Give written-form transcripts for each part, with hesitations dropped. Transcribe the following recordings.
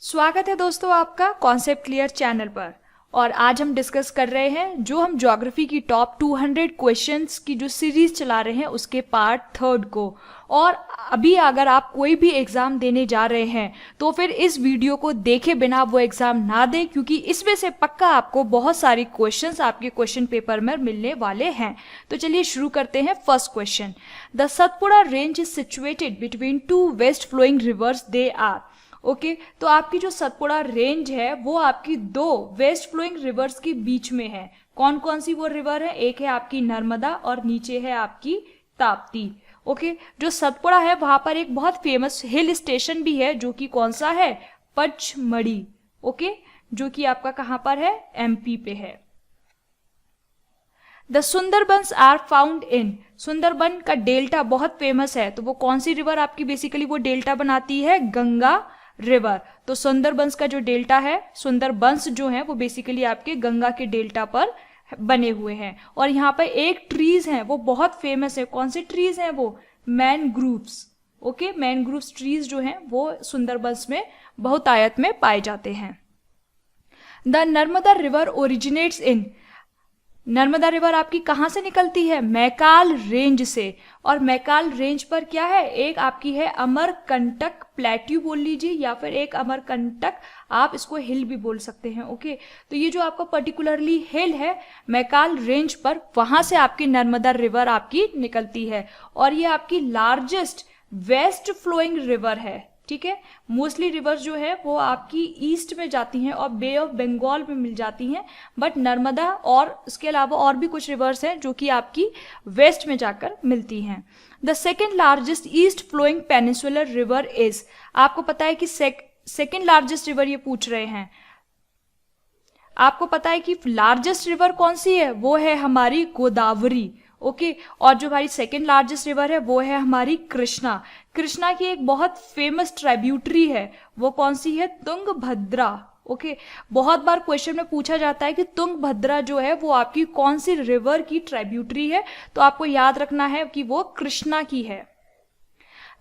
स्वागत है दोस्तों आपका कॉन्सेप्ट क्लियर चैनल पर। और आज हम डिस्कस कर रहे हैं जो हम ज्योग्राफी की टॉप 200 क्वेश्चंस की जो सीरीज चला रहे हैं उसके पार्ट 3 को। और अभी अगर आप कोई भी एग्ज़ाम देने जा रहे हैं तो फिर इस वीडियो को देखे बिना वो एग्ज़ाम ना दें, क्योंकि इसमें से पक्का आपको बहुत सारी क्वेश्चंस आपके क्वेश्चन पेपर में मिलने वाले हैं। तो चलिए शुरू करते हैं। First question, the Satpura range is situated between two west flowing rivers, they are. Okay तो आपकी जो सतपुड़ा रेंज है वो आपकी दो वेस्ट फ्लोइंग रिवर्स के बीच में है। कौन कौन सी वो रिवर है? एक है आपकी नर्मदा और नीचे है आपकी ताप्ती। ओके जो सतपुड़ा है वहां पर एक बहुत फेमस हिल स्टेशन भी है जो कि कौन सा है? पचमढ़ी। ओके जो कि आपका कहां पर है? एमपी पे है। The Sundarbans are found in, Sundarban का डेल्टा बहुत फेमस है, तो वो कौन सी रिवर आपकी बेसिकली वो डेल्टा बनाती है? गंगा रिवर। तो सुंदरबंस का जो डेल्टा है, सुंदरबंस जो है वो बेसिकली आपके गंगा के डेल्टा पर बने हुए हैं। और यहाँ पर एक ट्रीज हैं वो बहुत फेमस है। कौन से ट्रीज हैं वो? मैनग्रूव्स। ओके मैनग्रूव्स ट्रीज जो हैं वो सुंदरबंस में बहुतायत में पाए जाते हैं। The Narmada river originates in, Narmada river आपकी कहाँ से निकलती है? मैकाल रेंज से। और मैकाल रेंज पर क्या है? एक आपकी है अमरकंटक प्लेट्यू बोल लीजिए, या फिर एक अमरकंटक, आप इसको हिल भी बोल सकते हैं। ओके तो ये जो आपका पर्टिकुलरली हिल है मैकाल रेंज पर, वहां से आपकी नर्मदा रिवर आपकी निकलती है। और ये आपकी लार्जेस्ट वेस्ट फ्लोइंग रिवर है। ठीक है, मोस्टली रिवर्स जो है वो आपकी ईस्ट में जाती हैं और बे ऑफ बंगाल में मिल जाती हैं, बट नर्मदा और इसके अलावा और भी कुछ रिवर्स हैं जो कि आपकी वेस्ट में जाकर मिलती हैं। The second largest east flowing peninsular river is, आपको पता है कि सेकेंड लार्जेस्ट रिवर ये पूछ रहे हैं, आपको पता है कि लार्जेस्ट रिवर कौन सी है? वो है हमारी गोदावरी। ओके और जो हमारी सेकेंड लार्जेस्ट रिवर है वो है हमारी कृष्णा। कृष्णा की एक बहुत फेमस ट्राइब्यूटरी है, वो कौन सी है? तुंगभद्रा। ओके बहुत बार क्वेश्चन में पूछा जाता है कि तुंगभद्रा जो है वो आपकी कौन सी रिवर की ट्राइब्यूटरी है, तो आपको याद रखना है कि वो कृष्णा की है।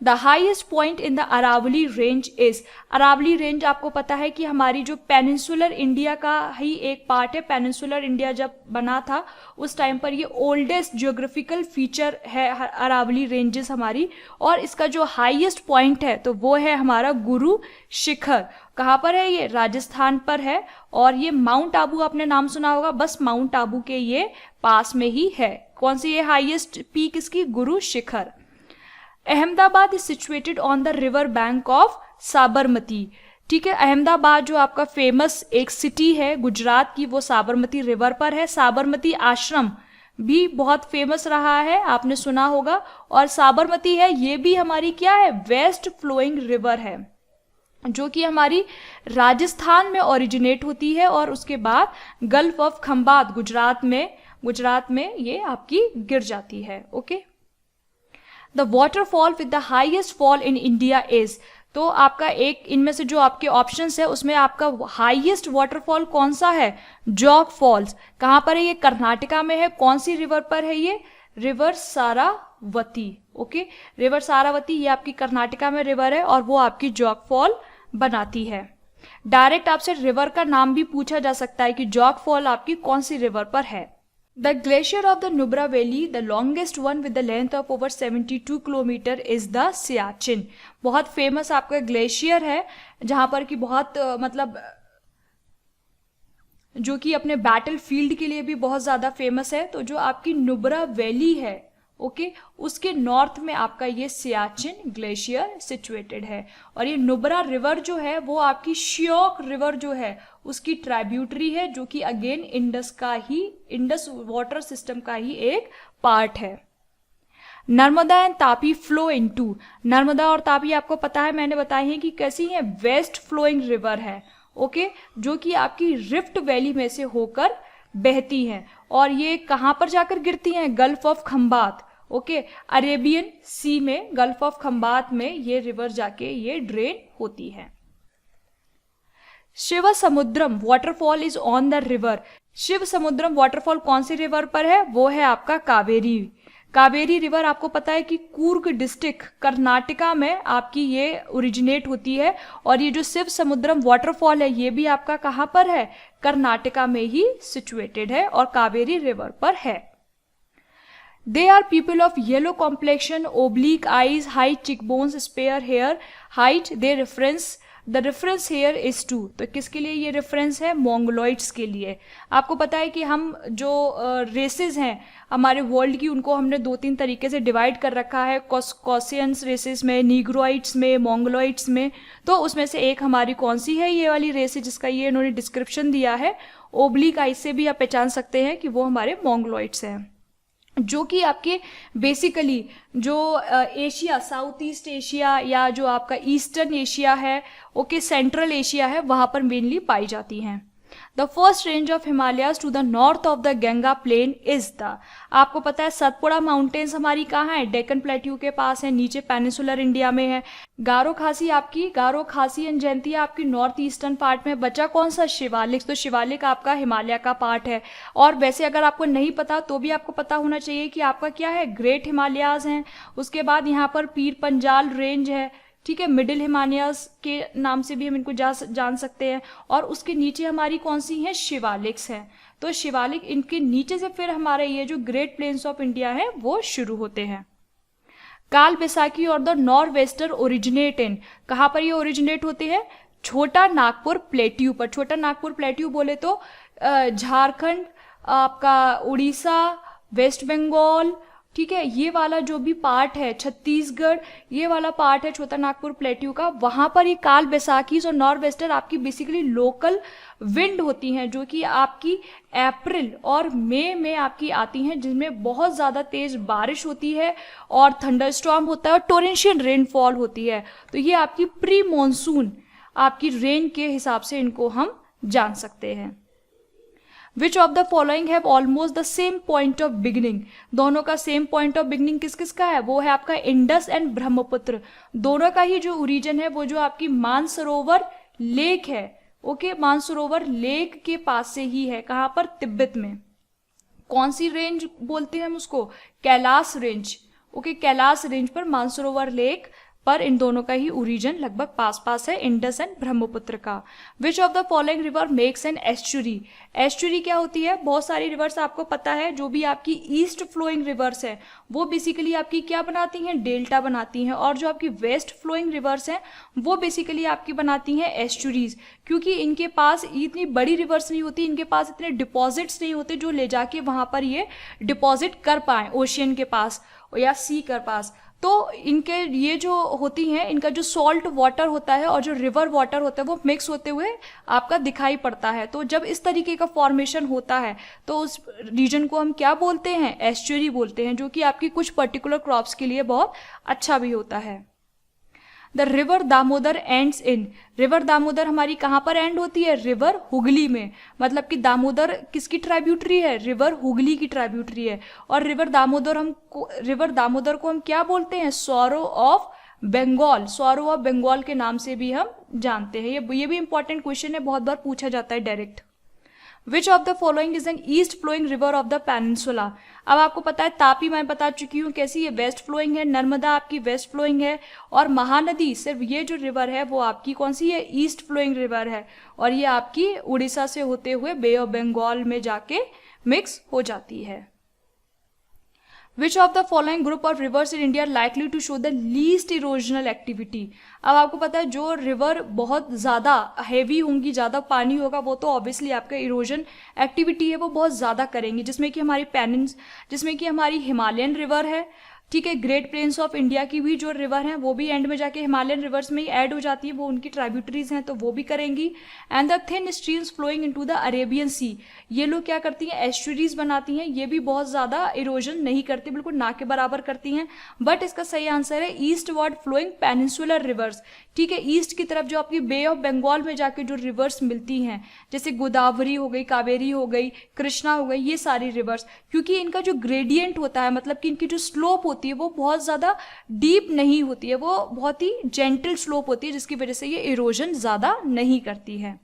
The highest point in the Aravalli range is, Aravalli range आपको पता है कि हमारी जो पेनिनसुलर इंडिया का ही एक पार्ट है। पेनिनसुलर इंडिया जब बना था उस टाइम पर ये ओल्डेस्ट जियोग्राफिकल फीचर है अरावली रेंजेस हमारी। और इसका जो हाईएस्ट पॉइंट है तो वो है हमारा गुरु शिखर। कहाँ पर है ये? राजस्थान पर है। और ये माउंट आबू आपने नाम सुना होगा, बस माउंट आबू के ये पास में ही है। कौन सी ये हाईएस्ट पीक इसकी? Guru Shikhar. Ahmedabad is situated on the river bank of Sabarmati. ठीक है, अहमदाबाद जो आपका फेमस एक सिटी है गुजरात की, वो साबरमती रिवर पर है। साबरमती आश्रम भी बहुत फेमस रहा है, आपने सुना होगा। और साबरमती है ये भी हमारी क्या है? वेस्ट फ्लोइंग रिवर है जो कि हमारी राजस्थान में ओरिजिनेट होती है और उसके बाद गल्फ ऑफ खंबात गुजरात में ये आपकी गिर जाती है। Okay the waterfall with the highest fall in India is, तो आपका एक इनमें से जो आपके ऑप्शंस है उसमें आपका हाईएस्ट वाटरफॉल कौन सा है? जॉग फॉल्स। कहाँ पर है ये? कर्नाटका में है। कौन सी रिवर पर है ये? River Sharavati. Okay river Sharavati ये आपकी कर्नाटका में रिवर है और वो आपकी जॉग फॉल बनाती है। डायरेक्ट आपसे रिवर का नाम भी पूछा जा सकता है कि जॉग फॉल आपकी कौन सी रिवर पर है। The glacier of the Nubra Valley, the longest one with the length of over 72 kilometre, is the Siachen। बहुत फेमस आपका ग्लेशियर है जहां पर कि बहुत मतलब जो कि अपने बैटल फील्ड के लिए भी बहुत ज़्यादा फेमस है। तो जो आपकी नुब्रा वैली है ओके उसके नॉर्थ में आपका ये सियाचिन ग्लेशियर सिचुएटेड है। और ये नुब्रा रिवर जो है वो आपकी श्योक रिवर जो है उसकी ट्राइब्यूटरी है जो कि अगेन इंडस वाटर सिस्टम का ही एक पार्ट है। Narmada and Tapi flow into, Narmada और तापी आपको पता है मैंने बताई है कि कैसी है? वेस्ट फ्लोइंग रिवर है। ओके जो कि आपकी रिफ्ट वैली में से होकर बहती हैं और ये कहाँ पर जाकर गिरती हैं? Gulf of Khambhat. Okay Arabian sea में गल्फ ऑफ खंबात में ये रिवर जाके ये ड्रेन होती है। Shiva Samudram waterfall is on the river, Shiva Samudram waterfall कौन सी रिवर पर है? वो है आपका कावेरी। कावेरी रिवर आपको पता है कि कूर्ग डिस्ट्रिक्ट कर्नाटका में आपकी ये ओरिजिनेट होती है, और ये जो शिव समुद्रम वाटरफॉल है ये भी आपका कहाँ पर है, कर्नाटका में ही सिचुएटेड है और कावेरी रिवर पर है। They are people of yellow complexion, oblique eyes, high cheekbones, spare hair, height. The reference here is to, तो किसके लिए ये रेफरेंस है, मोंगोलॉइड्स के लिए। आपको पता है कि हम जो रेसेस हैं हमारे वर्ल्ड की, उनको हमने 2-3 तरीके से डिवाइड कर रखा है, कॉसियंस रेसेस में, नीग्रोइड्स में, मोंगोलॉइड्स में। तो उसमें से एक हमारी कौन सी है, ये वाली रेस है जिसका ये इन्होंने डिस्क्रिप्शन दिया है। ओब्लिक आइज से भी आप पहचान सकते हैं कि वो हमारे मोंगोलॉइड्स हैं, जो कि आपके बेसिकली जो एशिया, साउथ ईस्ट एशिया या जो आपका ईस्टर्न एशिया है, ओके, सेंट्रल एशिया है, वहाँ पर मेनली पाई जाती हैं। The first range of Himalayas to the north of the Ganga plain is the, आपको पता है सतपुड़ा माउंटेन्स हमारी कहाँ है, डेक्कन प्लेट्यू के पास है, नीचे पेनिसुलर इंडिया में है। गारो खासी एंड जयंतिया आपकी नॉर्थ ईस्टर्न पार्ट में। बचा कौन सा, शिवालिक। तो शिवालिक आपका हिमालय का पार्ट है। और वैसे अगर आपको नहीं पता तो भी आपको पता होना चाहिए कि आपका क्या है, ग्रेट हिमालयाज हैं। उसके बाद यहाँ पर पीर पंजाल रेंज है, ठीक है, मिडिल हिमालयाज के नाम से भी हम इनको जान सकते हैं। और उसके नीचे हमारी कौन सी हैं, शिवालिक्स हैं। तो शिवालिक, इनके नीचे से फिर हमारे ये जो ग्रेट प्लेन्स ऑफ इंडिया है वो शुरू होते हैं। काल बैसाखी और the north Wester originate in, कहाँ पर ये ओरिजिनेट होते हैं, छोटा नागपुर प्लेट्यू पर। छोटा नागपुर प्लेट्यू बोले तो झारखंड, आपका उड़ीसा, वेस्ट बंगाल, ठीक है, ये वाला जो भी पार्ट है, छत्तीसगढ़, ये वाला पार्ट है छोटा नागपुर प्लेट्यू का, वहाँ पर ये काल बैसाखी और नॉर्थ वेस्टर आपकी बेसिकली लोकल विंड होती हैं, जो कि आपकी अप्रैल और मई में आपकी आती हैं, जिनमें बहुत ज़्यादा तेज बारिश होती है और थंडरस्टॉर्म होता है और टोरेंशियल रेनफॉल होती है। तो ये आपकी प्री मॉनसून आपकी रेन के हिसाब से इनको हम जान सकते हैं। विच of the following have almost the same point of beginning, दोनों का सेम पॉइंट ऑफ बिगिनिंग किस किस का है, वो है आपका इंडस एंड ब्रह्मपुत्र। दोनों का ही जो ओरिजिन है वो जो आपकी मानसरोवर लेक है, ओके, मानसरोवर लेक के पास से ही है। कहाँ पर, तिब्बत में। कौन सी रेंज बोलते हैं हम उसको, Kailash range, okay, Kailash range पर मानसरोवर लेक पर इन दोनों का ही ओरिजिन लगभग पास पास है, इंडस एंड ब्रह्मपुत्र का। विच of the following river makes an estuary, estuary क्या होती है, बहुत सारी रिवर्स आपको पता है, जो भी आपकी ईस्ट फ्लोइंग रिवर्स है वो बेसिकली आपकी क्या बनाती हैं, डेल्टा बनाती हैं, और जो आपकी वेस्ट फ्लोइंग रिवर्स हैं वो बेसिकली आपकी बनाती हैं एस्चुरीज, क्योंकि इनके पास इतनी बड़ी रिवर्स नहीं होती, इनके पास इतने डिपॉजिट्स नहीं होते जो ले जाके वहाँ पर ये डिपॉजिट कर पाएँ ओशियन के पास या सी के पास। तो इनके ये जो होती हैं, इनका जो सॉल्ट वाटर होता है और जो रिवर वाटर होता है वो मिक्स होते हुए आपका दिखाई पड़ता है। तो जब इस तरीके का फॉर्मेशन होता है तो उस रीजन को हम क्या बोलते हैं, एस्चुरी बोलते हैं, जो कि आपकी कुछ पर्टिकुलर क्रॉप्स के लिए बहुत अच्छा भी होता है। The river Damodar ends in, river Damodar हमारी कहाँ पर एंड होती है, रिवर हुगली में। मतलब कि दामोदर किसकी ट्राइब्यूटरी है, रिवर हुगली की ट्राइब्यूटरी है। और रिवर दामोदर को हम क्या बोलते हैं, sorrow of Bengal, sorrow of Bengal के नाम से भी हम जानते हैं। ये भी इंपॉर्टेंट क्वेश्चन है, बहुत बार पूछा जाता है direct. Which of the following is an east flowing river of the peninsula, अब आपको पता है तापी मैं बता चुकी हूँ कैसी ये वेस्ट फ्लोइंग है, नर्मदा आपकी वेस्ट फ्लोइंग है, और महानदी सिर्फ ये जो रिवर है वो आपकी कौन सी है, ईस्ट फ्लोइंग रिवर है, और ये आपकी उड़ीसा से होते हुए बे ऑफ बंगाल में जाके मिक्स हो जाती है। Which of the following group of rivers in India likely to show the least erosional activity, अब आपको पता है जो रिवर बहुत ज़्यादा हैवी होंगी, ज़्यादा पानी होगा, वो तो ऑब्वियसली आपका इरोजन एक्टिविटी है वो बहुत ज़्यादा करेंगी, जिसमें कि हमारी हिमालयन रिवर है, ठीक है, ग्रेट प्लेन्स ऑफ इंडिया की भी जो रिवर हैं वो भी एंड में जाके हिमालयन रिवर्स में ही ऐड हो जाती है, वो उनकी ट्राइब्यूटरीज हैं तो वो भी करेंगी। And the thin streams flowing into the Arabian sea, ये लोग क्या करती हैं, एस्चुरीज बनाती हैं, ये भी बहुत ज़्यादा इरोजन नहीं करती, बिल्कुल ना के बराबर करती हैं। बट इसका सही आंसर है eastward flowing peninsular rivers, ठीक है, ईस्ट की तरफ जो आपकी बे ऑफ बंगाल में जाके जो रिवर्स मिलती हैं, जैसे गोदावरी हो गई, कावेरी हो गई, कृष्णा हो गई, ये सारी रिवर्स, क्योंकि इनका जो ग्रेडियंट होता है, मतलब कि इनकी जो स्लोप होती है वो बहुत ज़्यादा डीप नहीं होती है, वो बहुत ही जेंटल स्लोप होती है, जिसकी वजह से ये इरोजन ज़्यादा नहीं करती है।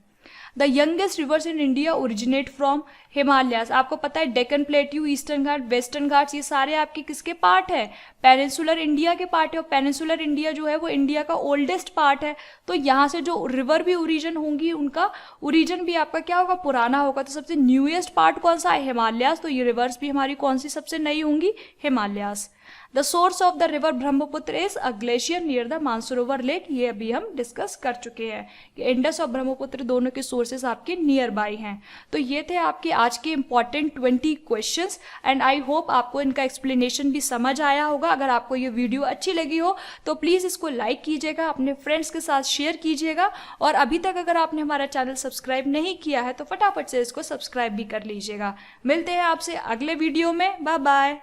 The youngest reverse in India originate from Himalayas. आपको पता है डेक्कन प्लेट्यू, ईस्टर्न घाट, वेस्टर्न घाट्स, ये सारे आपके किसके पार्ट है? पेनिनसुलर इंडिया के पार्ट है। और पेनिनसुलर इंडिया जो है वो इंडिया का ओल्डेस्ट पार्ट है। तो यहाँ से जो रिवर भी ओरिजिन होंगी उनका ओरिजिन भी आपका क्या होगा? पुराना होगा। तो सबसे न्यूएस्ट पार्ट कौन सा है? हिमालयास। तो ये रिवर्स भी हमारी कौन सी सबसे नई होंगी? Himalayas. The source of the river Brahmaputra is a glacier near the Mansarovar lake. ये अभी हम डिस्कस कर चुके हैं कि इंडस और ब्रह्मपुत्र दोनों के सोर्सेस आपके नियर बाई हैं। तो ये थे आपके आज के important 20 questions and I hope आपको इनका एक्सप्लेनेशन भी समझ आया होगा। अगर आपको ये वीडियो अच्छी लगी हो तो प्लीज़ इसको लाइक कीजिएगा, अपने फ्रेंड्स के साथ शेयर कीजिएगा और अभी तक अगर आपने हमारा चैनल सब्सक्राइब नहीं किया है तो फटाफट से इसको सब्सक्राइब भी कर लीजिएगा। मिलते हैं आपसे अगले वीडियो में। Bye bye.